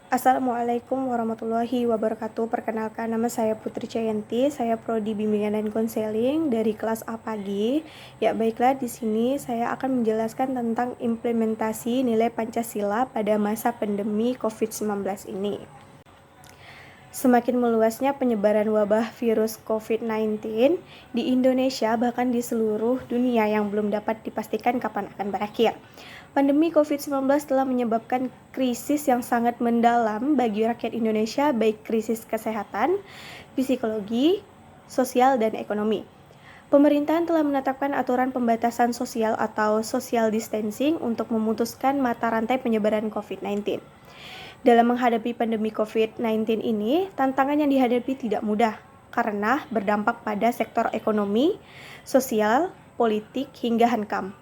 Assalamualaikum warahmatullahi wabarakatuh. Perkenalkan, nama saya Putri Cayanti. Saya prodi Bimbingan dan Konseling dari kelas A pagi. Ya, baiklah, di sini saya akan menjelaskan tentang implementasi nilai Pancasila pada masa pandemi COVID-19 ini. Semakin meluasnya penyebaran wabah virus COVID-19 di Indonesia, bahkan di seluruh dunia yang belum dapat dipastikan kapan akan berakhir. Pandemi COVID-19 telah menyebabkan krisis yang sangat mendalam bagi rakyat Indonesia, baik krisis kesehatan, psikologi, sosial, dan ekonomi. Pemerintahan telah menetapkan aturan pembatasan sosial atau social distancing untuk memutuskan mata rantai penyebaran COVID-19. Dalam menghadapi pandemi COVID-19 ini, tantangan yang dihadapi tidak mudah karena berdampak pada sektor ekonomi, sosial, politik, hingga hankam.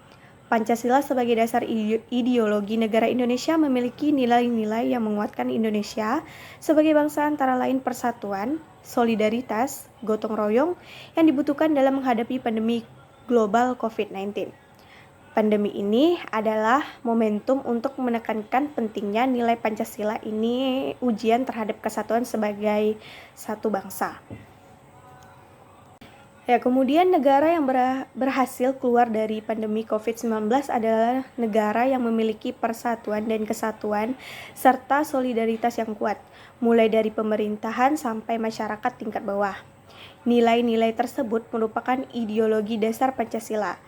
Pancasila sebagai dasar ideologi negara Indonesia memiliki nilai-nilai yang menguatkan Indonesia sebagai bangsa, antara lain persatuan, solidaritas, gotong royong yang dibutuhkan dalam menghadapi pandemi global COVID-19. Pandemi ini adalah momentum untuk menekankan pentingnya nilai Pancasila ini ujian terhadap kesatuan sebagai satu bangsa. Ya, kemudian negara yang berhasil keluar dari pandemi COVID-19 adalah negara yang memiliki persatuan dan kesatuan serta solidaritas yang kuat, mulai dari pemerintahan sampai masyarakat tingkat bawah. Nilai-nilai tersebut merupakan ideologi dasar Pancasila.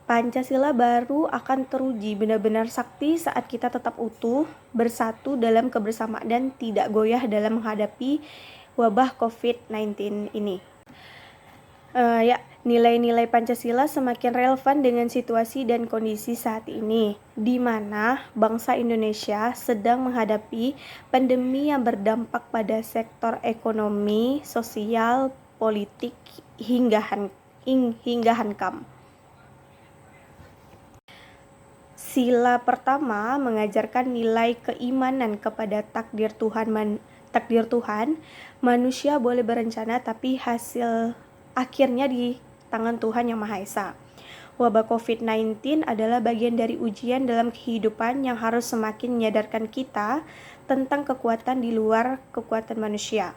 Pancasila baru akan teruji benar-benar sakti saat kita tetap utuh, bersatu dalam kebersamaan dan tidak goyah dalam menghadapi wabah COVID-19 ini. Nilai-nilai Pancasila semakin relevan dengan situasi dan kondisi saat ini, di mana bangsa Indonesia sedang menghadapi pandemi yang berdampak pada sektor ekonomi, sosial, politik, hingga hankam. Sila pertama mengajarkan nilai keimanan kepada takdir Tuhan. Manusia boleh berencana, tapi hasil akhirnya di tangan Tuhan Yang Maha Esa. Wabah COVID-19 adalah bagian dari ujian dalam kehidupan yang harus semakin menyadarkan kita tentang kekuatan di luar kekuatan manusia.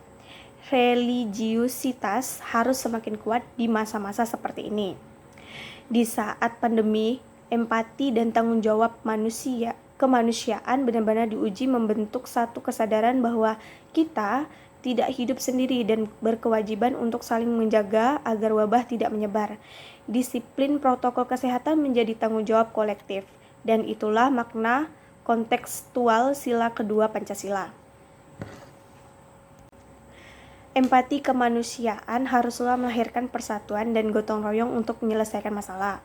Religiusitas harus semakin kuat di masa-masa seperti ini. Di saat pandemi, empati dan tanggung jawab kemanusiaan benar-benar diuji, membentuk satu kesadaran bahwa kita tidak hidup sendiri dan berkewajiban untuk saling menjaga agar wabah tidak menyebar. Disiplin protokol kesehatan menjadi tanggung jawab kolektif, dan itulah makna kontekstual sila kedua Pancasila. Empati kemanusiaan haruslah melahirkan persatuan dan gotong royong untuk menyelesaikan masalah.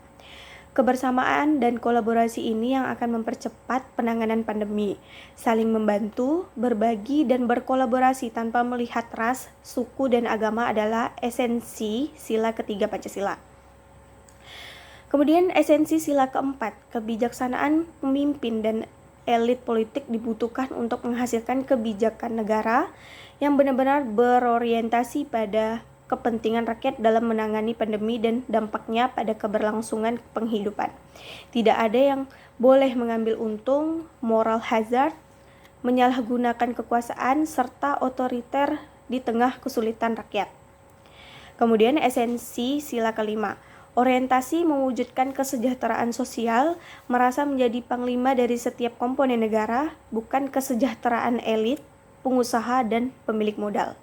Kebersamaan dan kolaborasi ini yang akan mempercepat penanganan pandemi. Saling membantu, berbagi, dan berkolaborasi tanpa melihat ras, suku, dan agama adalah esensi sila ketiga Pancasila. Kemudian esensi sila keempat, kebijaksanaan pemimpin dan elit politik dibutuhkan untuk menghasilkan kebijakan negara yang benar-benar berorientasi pada kepentingan rakyat dalam menangani pandemi dan dampaknya pada keberlangsungan penghidupan. Tidak ada yang boleh mengambil untung, moral hazard, menyalahgunakan kekuasaan, serta otoriter di tengah kesulitan rakyat. Kemudian esensi sila kelima, orientasi mewujudkan kesejahteraan sosial, merasa menjadi panglima dari setiap komponen negara, bukan kesejahteraan elit, pengusaha, dan pemilik modal.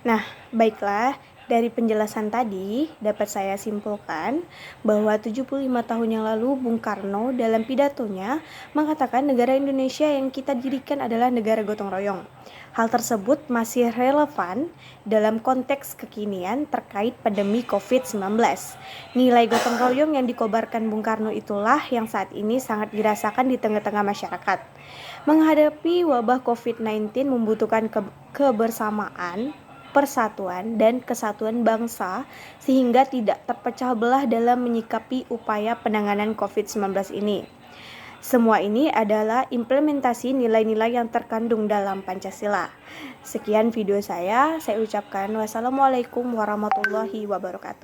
Nah, baiklah, dari penjelasan tadi dapat saya simpulkan bahwa 75 tahun yang lalu Bung Karno dalam pidatonya mengatakan negara Indonesia yang kita dirikan adalah negara gotong royong. Hal tersebut masih relevan dalam konteks kekinian terkait pandemi COVID-19. Nilai gotong royong yang dikobarkan Bung Karno itulah yang saat ini sangat dirasakan di tengah-tengah masyarakat. Menghadapi wabah COVID-19 membutuhkan kebersamaan, persatuan, dan kesatuan bangsa sehingga tidak terpecah belah dalam menyikapi upaya penanganan COVID-19 ini. Semua ini adalah implementasi nilai-nilai yang terkandung dalam Pancasila. Sekian video saya ucapkan wassalamualaikum warahmatullahi wabarakatuh.